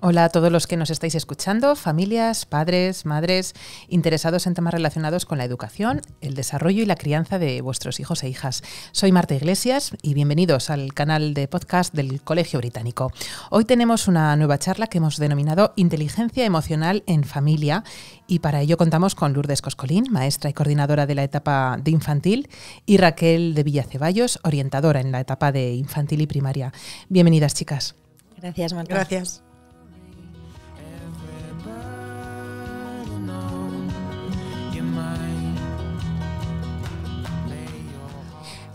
Hola a todos los que nos estáis escuchando, familias, padres, madres, interesados en temas relacionados con la educación, el desarrollo y la crianza de vuestros hijos e hijas. Soy Marta Iglesias y bienvenidos al canal de podcast del Colegio Británico. Hoy tenemos una nueva charla que hemos denominado Inteligencia Emocional en Familia y para ello contamos con Lourdes Coscolín, maestra y coordinadora de la etapa de infantil, y Raquel de Villaceballos, orientadora en la etapa de infantil y primaria. Bienvenidas, chicas. Gracias, Marta. Gracias.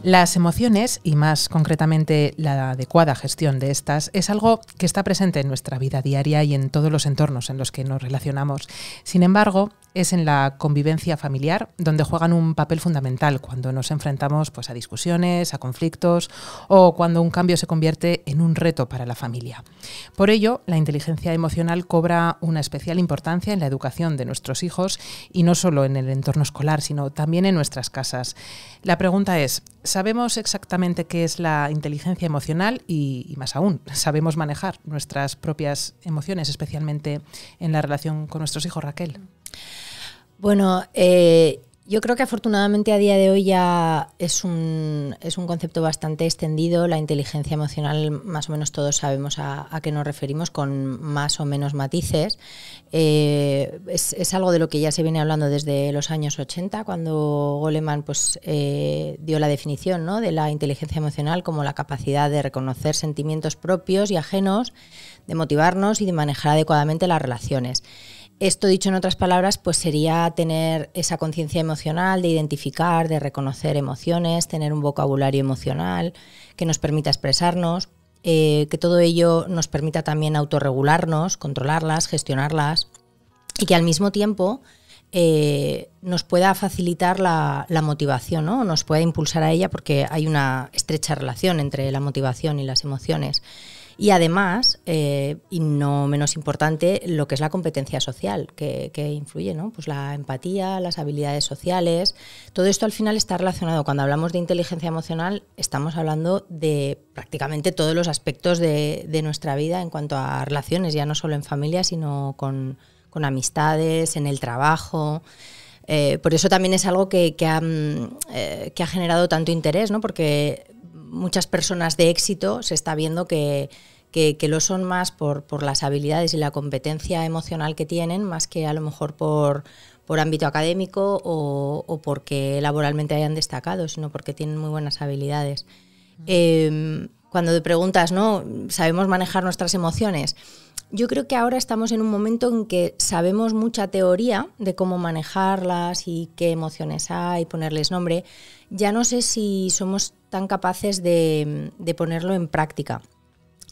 Las emociones, y más concretamente la adecuada gestión de estas, es algo que está presente en nuestra vida diaria y en todos los entornos en los que nos relacionamos. Sin embargo, es en la convivencia familiar donde juegan un papel fundamental cuando nos enfrentamos a discusiones, a conflictos o cuando un cambio se convierte en un reto para la familia. Por ello, la inteligencia emocional cobra una especial importancia en la educación de nuestros hijos y no solo en el entorno escolar, sino también en nuestras casas. La pregunta es, ¿sabemos exactamente qué es la inteligencia emocional y más aún, sabemos manejar nuestras propias emociones, especialmente en la relación con nuestros hijos, Raquel? Bueno, yo creo que afortunadamente a día de hoy ya es un concepto bastante extendido. La inteligencia emocional, más o menos todos sabemos a qué nos referimos, con más o menos matices. Es algo de lo que ya se viene hablando desde los años 80, cuando Goleman dio la definición, ¿no?, de la inteligencia emocional como la capacidad de reconocer sentimientos propios y ajenos, de motivarnos y de manejar adecuadamente las relaciones. Esto, dicho en otras palabras, sería tener esa conciencia emocional, de identificar, de reconocer emociones, tener un vocabulario emocional que nos permita expresarnos, que todo ello nos permita también autorregularnos, controlarlas, gestionarlas y que al mismo tiempo nos pueda facilitar la motivación, ¿no? Nos pueda impulsar a ella, porque hay una estrecha relación entre la motivación y las emociones. Y además, y no menos importante, lo que es la competencia social que influye, ¿no? Pues la empatía, las habilidades sociales, todo esto al final está relacionado. Cuando hablamos de inteligencia emocional, estamos hablando de prácticamente todos los aspectos de nuestra vida en cuanto a relaciones, ya no solo en familia, sino con amistades, en el trabajo. Por eso también es algo que ha generado tanto interés, ¿no? Porque muchas personas de éxito se está viendo que lo son más por las habilidades y la competencia emocional que tienen, más que a lo mejor por ámbito académico o porque laboralmente hayan destacado, sino porque tienen muy buenas habilidades. Cuando te preguntas, ¿no?, ¿sabemos manejar nuestras emociones? Yo creo que ahora estamos en un momento en que sabemos mucha teoría de cómo manejarlas y qué emociones hay, ponerles nombre. Ya no sé si somos tan capaces de ponerlo en práctica,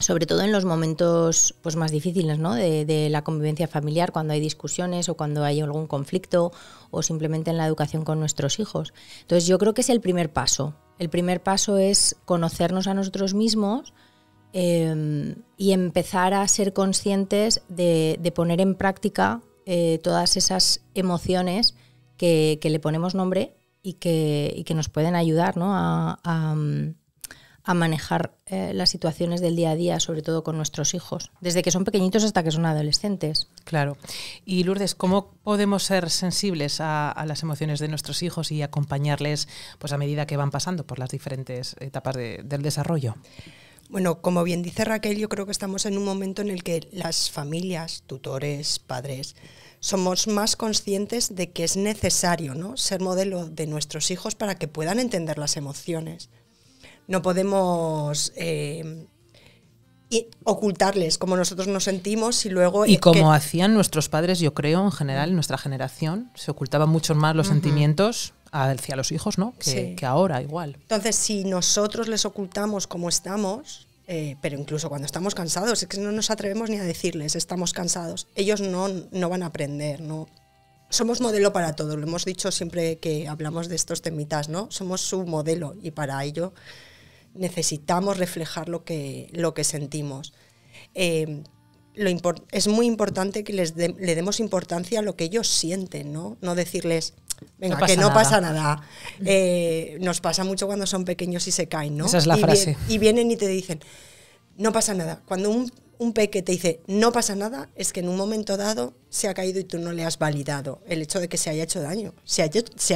sobre todo en los momentos más difíciles, ¿no?, de la convivencia familiar, cuando hay discusiones o cuando hay algún conflicto o simplemente en la educación con nuestros hijos. Entonces yo creo que es el primer paso. El primer paso es conocernos a nosotros mismos y empezar a ser conscientes de poner en práctica todas esas emociones que le ponemos nombre y que nos pueden ayudar, ¿no?, a manejar las situaciones del día a día, sobre todo con nuestros hijos, desde que son pequeñitos hasta que son adolescentes. Claro. Y Lourdes, ¿cómo podemos ser sensibles a las emociones de nuestros hijos y acompañarles a medida que van pasando por las diferentes etapas del desarrollo? Bueno, como bien dice Raquel, yo creo que estamos en un momento en el que las familias, tutores, padres, somos más conscientes de que es necesario, ¿no?, ser modelo de nuestros hijos para que puedan entender las emociones. No podemos ocultarles cómo nosotros nos sentimos y luego... Y como hacían nuestros padres, yo creo, en general, en nuestra generación, se ocultaban mucho más los sentimientos hacia los hijos, ¿no?, que ahora igual. Entonces, si nosotros les ocultamos cómo estamos, pero incluso cuando estamos cansados, es que no nos atrevemos ni a decirles estamos cansados, ellos no van a aprender, ¿no? Somos modelo para todo, lo hemos dicho siempre que hablamos de estos temitas, ¿no? Somos su modelo y para ello necesitamos reflejar lo que sentimos. Es muy importante que le demos importancia a lo que ellos sienten, ¿no? No decirles, Venga, no pasa que no nada. pasa nada. Nos pasa mucho cuando son pequeños y se caen, ¿no? Esa es la frase. Y vienen y te dicen, no pasa nada. Cuando un peque te dice, no pasa nada, es que en un momento dado se ha caído y tú no le has validado el hecho de que se haya hecho daño. Se ha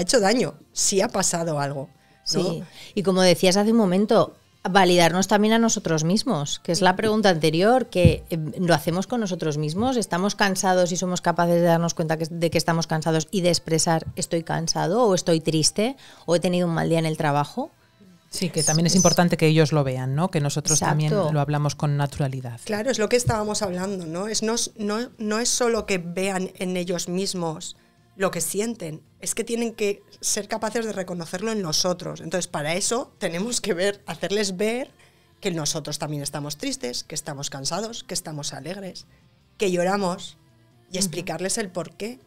hecho daño, sí ha pasado algo, ¿no? Sí, y como decías hace un momento, validarnos también a nosotros mismos, que es la pregunta anterior, que lo hacemos con nosotros mismos, estamos cansados y somos capaces de darnos cuenta de que estamos cansados y de expresar estoy cansado o estoy triste o he tenido un mal día en el trabajo. Sí, que también es importante que ellos lo vean, ¿no? Que nosotros Exacto. también lo hablamos con naturalidad. Claro, es lo que estábamos hablando, ¿no? No es solo que vean en ellos mismos lo que sienten, es que tienen que ser capaces de reconocerlo en nosotros. Entonces, para eso tenemos que hacerles ver que nosotros también estamos tristes, que estamos cansados, que estamos alegres, que lloramos y explicarles el por qué.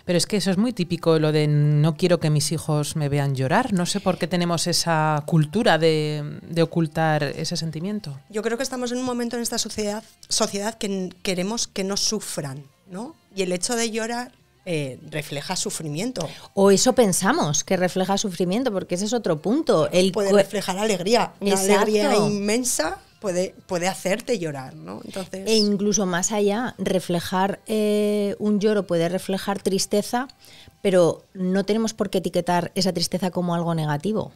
Pero es que eso es muy típico, lo de no quiero que mis hijos me vean llorar. No sé por qué tenemos esa cultura de ocultar ese sentimiento. Yo creo que estamos en un momento en esta sociedad que queremos que no sufran, ¿no? Y el hecho de llorar refleja sufrimiento. O eso pensamos, que refleja sufrimiento, porque ese es otro punto. Puede reflejar alegría. Una Exacto. alegría inmensa puede hacerte llorar, ¿no? Entonces, e incluso más allá, reflejar un lloro puede reflejar tristeza, pero no tenemos por qué etiquetar esa tristeza como algo negativo,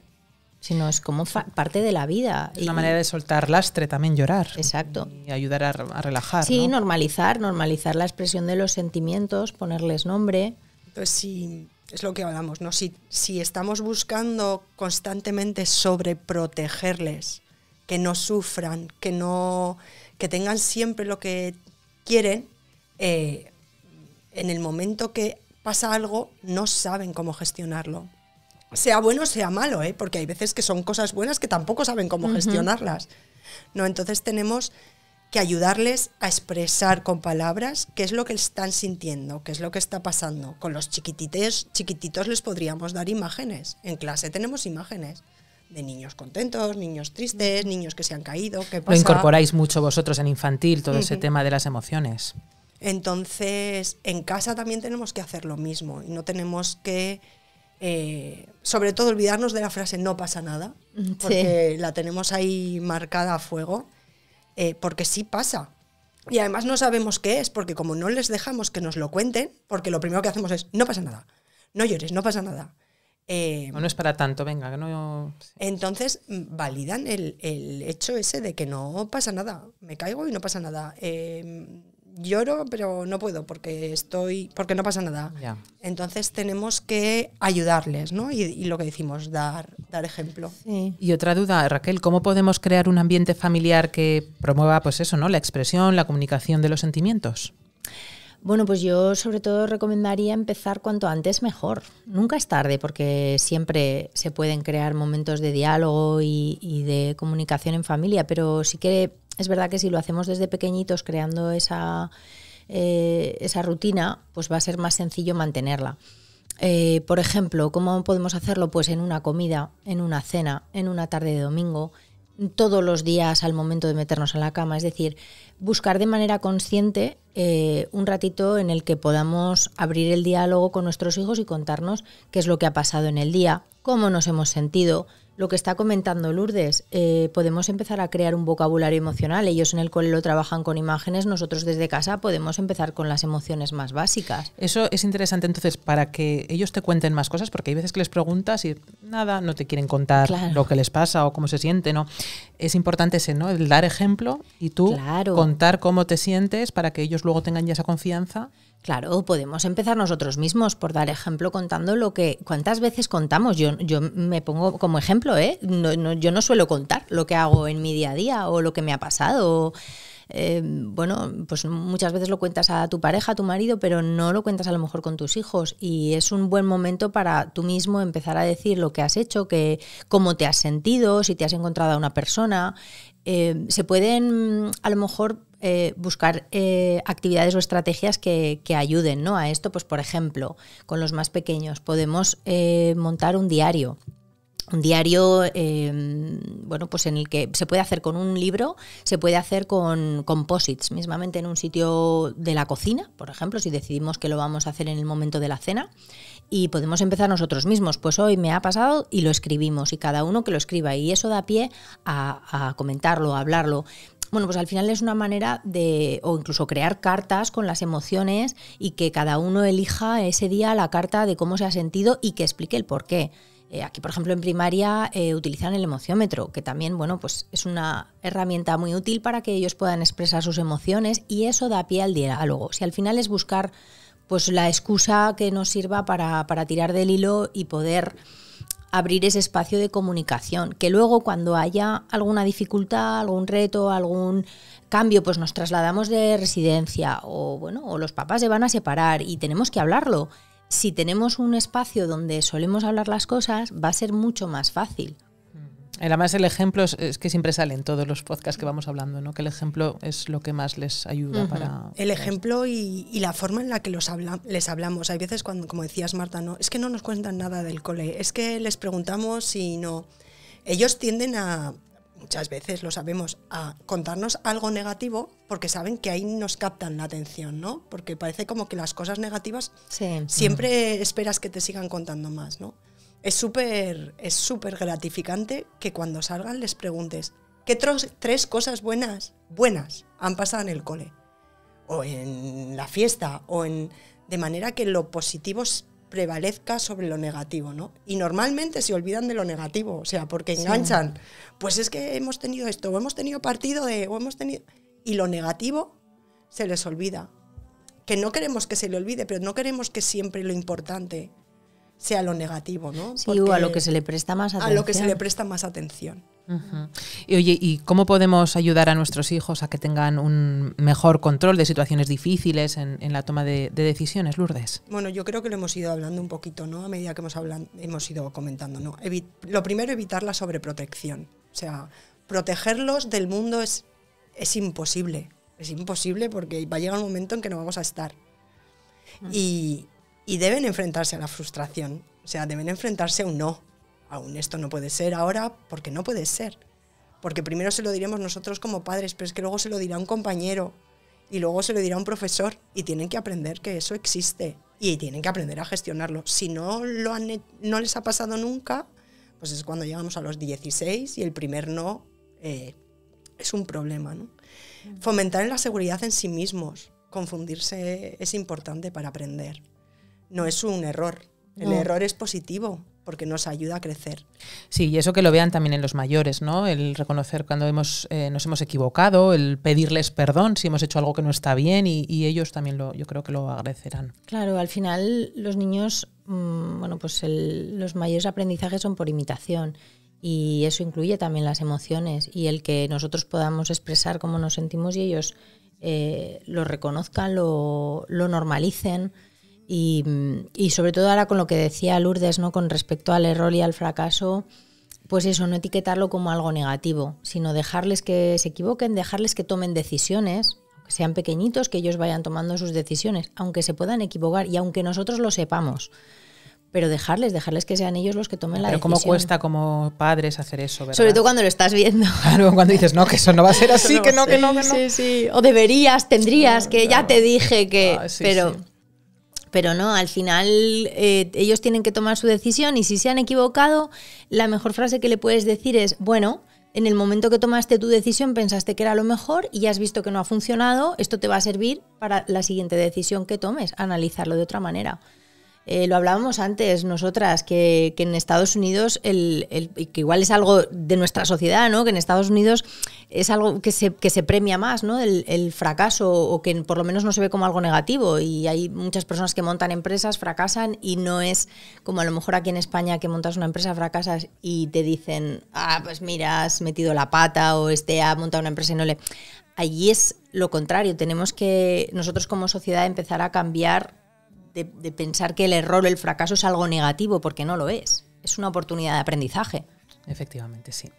sino es como parte de la vida. Es una manera de soltar lastre también, llorar. Exacto. Y ayudar a relajar. Sí, ¿no? normalizar la expresión de los sentimientos, ponerles nombre. Entonces sí, es lo que hablamos, ¿no? Si estamos buscando constantemente sobreprotegerles, que no sufran, que tengan siempre lo que quieren, en el momento que pasa algo no saben cómo gestionarlo. Sea bueno o sea malo, porque hay veces que son cosas buenas que tampoco saben cómo gestionarlas, ¿no? Entonces tenemos que ayudarles a expresar con palabras qué es lo que están sintiendo, qué es lo que está pasando. Con los chiquititos les podríamos dar imágenes. En clase tenemos imágenes de niños contentos, niños tristes, niños que se han caído, qué pasa. Lo incorporáis mucho vosotros en infantil, todo ese tema de las emociones. Entonces, en casa también tenemos que hacer lo mismo y no tenemos que, sobre todo, olvidarnos de la frase no pasa nada, porque la tenemos ahí marcada a fuego, porque sí pasa. Y además no sabemos qué es, porque como no les dejamos que nos lo cuenten, porque lo primero que hacemos es no pasa nada, no llores, no pasa nada. No es para tanto, venga, que no. Entonces validan el hecho ese de que no pasa nada, me caigo y no pasa nada, lloro pero no puedo porque no pasa nada. Ya. Entonces tenemos que ayudarles, ¿no? Y lo que decimos, dar ejemplo. Sí. Y otra duda, Raquel, ¿cómo podemos crear un ambiente familiar que promueva, pues eso, ¿no? La expresión, la comunicación de los sentimientos? Bueno, pues yo sobre todo recomendaría empezar cuanto antes mejor. Nunca es tarde porque siempre se pueden crear momentos de diálogo y de comunicación en familia, pero sí que es verdad que si lo hacemos desde pequeñitos creando esa rutina, pues va a ser más sencillo mantenerla. Por ejemplo, ¿cómo podemos hacerlo? Pues en una comida, en una cena, en una tarde de domingo, todos los días al momento de meternos en la cama, es decir, buscar de manera consciente un ratito en el que podamos abrir el diálogo con nuestros hijos y contarnos qué es lo que ha pasado en el día, cómo nos hemos sentido. Lo que está comentando Lourdes, podemos empezar a crear un vocabulario emocional. Ellos en el cole lo trabajan con imágenes, nosotros desde casa podemos empezar con las emociones más básicas. Eso es interesante entonces para que ellos te cuenten más cosas, porque hay veces que les preguntas y nada, no te quieren contar lo que les pasa o cómo se siente, ¿no? Es importante ese, ¿no? El dar ejemplo y tú contar cómo te sientes para que ellos luego tengan ya esa confianza. Claro, podemos empezar nosotros mismos por dar ejemplo contando cuántas veces contamos. Yo me pongo como ejemplo, yo no suelo contar lo que hago en mi día a día o lo que me ha pasado. Bueno, pues muchas veces lo cuentas a tu pareja, a tu marido, pero no lo cuentas a lo mejor con tus hijos y es un buen momento para tú mismo empezar a decir lo que has hecho, cómo te has sentido, si te has encontrado a una persona. Se pueden a lo mejor buscar actividades o estrategias que ayuden, ¿no? A esto. Pues por ejemplo, con los más pequeños podemos montar un diario. Un diario, bueno, pues en el que se puede hacer con un libro, se puede hacer con composites, mismamente en un sitio de la cocina, por ejemplo, si decidimos que lo vamos a hacer en el momento de la cena, y podemos empezar nosotros mismos. Pues hoy me ha pasado y lo escribimos, y cada uno que lo escriba, y eso da pie a comentarlo, a hablarlo. Bueno, pues al final es una manera de, o incluso crear cartas con las emociones y que cada uno elija ese día la carta de cómo se ha sentido y que explique el por qué. Aquí, por ejemplo, en primaria utilizan el emociómetro, que también, bueno, pues es una herramienta muy útil para que ellos puedan expresar sus emociones, y eso da pie al diálogo. Si al final es buscar pues la excusa que nos sirva para tirar del hilo y poder abrir ese espacio de comunicación, que luego cuando haya alguna dificultad, algún reto, algún cambio, pues nos trasladamos de residencia o bueno, o los papás se van a separar y tenemos que hablarlo. Si tenemos un espacio donde solemos hablar las cosas, va a ser mucho más fácil. Además, el ejemplo es que siempre sale en todos los podcasts que vamos hablando, ¿no? Que el ejemplo es lo que más les ayuda para... El ejemplo y la forma en la que les hablamos. Hay veces cuando, como decías, Marta, no, es que no nos cuentan nada del cole, es que les preguntamos y no... Ellos tienden a, muchas veces lo sabemos, a contarnos algo negativo porque saben que ahí nos captan la atención, ¿no? Porque parece como que las cosas negativas siempre esperas que te sigan contando más, ¿no? Es súper gratificante que cuando salgan les preguntes ¿qué tres cosas buenas han pasado en el cole? O en la fiesta, de manera que lo positivo prevalezca sobre lo negativo, ¿no? Y normalmente se olvidan de lo negativo, o sea, porque enganchan. Pues es que hemos tenido esto, o hemos tenido partido y lo negativo se les olvida. Que no queremos que se le olvide, pero no queremos que siempre lo importante sea lo negativo, ¿no? Sí, o a lo que se le presta más atención. A lo que se le presta más atención. Uh-huh. Y oye, ¿y cómo podemos ayudar a nuestros hijos a que tengan un mejor control de situaciones difíciles en la toma de decisiones, Lourdes? Bueno, yo creo que lo hemos ido hablando un poquito, ¿no? A medida que hemos ido comentando, ¿no? Lo primero, evitar la sobreprotección. O sea, protegerlos del mundo es imposible. Es imposible porque va a llegar un momento en que no vamos a estar. Y deben enfrentarse a la frustración, o sea, deben enfrentarse a un no. Aún esto no puede ser ahora porque no puede ser. Porque primero se lo diremos nosotros como padres, pero es que luego se lo dirá un compañero y luego se lo dirá un profesor y tienen que aprender que eso existe y tienen que aprender a gestionarlo. Si no les ha pasado nunca, pues es cuando llegamos a los 16 y el primer no es un problema, ¿no? Fomentar la seguridad en sí mismos. Confundirse es importante para aprender. No es un error. El error es positivo porque nos ayuda a crecer. Sí, y eso que lo vean también en los mayores, ¿no? El reconocer cuando nos hemos equivocado, el pedirles perdón si hemos hecho algo que no está bien y ellos también yo creo que lo agradecerán. Claro, al final los niños, bueno, pues los mayores aprendizajes son por imitación y eso incluye también las emociones y el que nosotros podamos expresar cómo nos sentimos y ellos lo reconozcan, lo normalicen. Y sobre todo ahora con lo que decía Lourdes, ¿no? Con respecto al error y al fracaso, pues eso, no etiquetarlo como algo negativo, sino dejarles que se equivoquen, dejarles que tomen decisiones, aunque sean pequeñitos, que ellos vayan tomando sus decisiones, aunque se puedan equivocar y aunque nosotros lo sepamos, pero dejarles que sean ellos los que tomen la decisión. Pero cómo cuesta como padres hacer eso, ¿verdad? Sobre todo cuando lo estás viendo. Claro, cuando dices, no, que eso no va a ser así, que no. Sí. O deberías, tendrías, que ya te dije que... Pero no, al final ellos tienen que tomar su decisión y si se han equivocado, la mejor frase que le puedes decir es, bueno, en el momento que tomaste tu decisión pensaste que era lo mejor y ya has visto que no ha funcionado, esto te va a servir para la siguiente decisión que tomes, analizarlo de otra manera. Lo hablábamos antes nosotras, que en Estados Unidos, que igual es algo de nuestra sociedad, ¿no? Que en Estados Unidos es algo que se premia más, ¿no? El fracaso, o que por lo menos no se ve como algo negativo. Y hay muchas personas que montan empresas, fracasan, y no es como a lo mejor aquí en España que montas una empresa, fracasas y te dicen, pues mira, has metido la pata, o ha montado una empresa y no le... Allí es lo contrario, tenemos que nosotros como sociedad empezar a cambiar de pensar que el error o el fracaso es algo negativo, porque no lo es. Es una oportunidad de aprendizaje. Efectivamente, sí.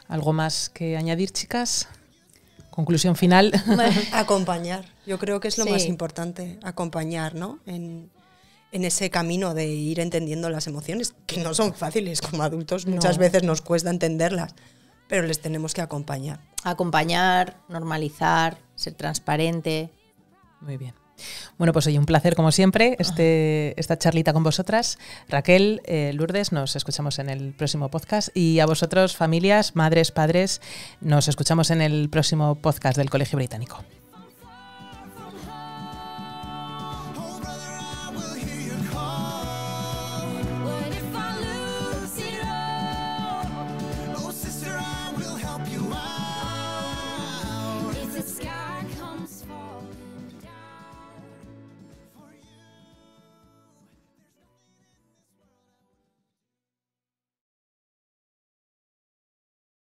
¿Algo más que añadir, chicas? Conclusión final. Acompañar. Yo creo que es lo más importante, acompañar, ¿no? En ese camino de ir entendiendo las emociones, que no son fáciles como adultos, muchas veces nos cuesta entenderlas, pero les tenemos que acompañar. Acompañar, normalizar, ser transparente. Muy bien. Bueno, pues hoy un placer como siempre esta charlita con vosotras. Raquel, Lourdes, nos escuchamos en el próximo podcast y a vosotros, familias, madres, padres, nos escuchamos en el próximo podcast del Colegio Británico.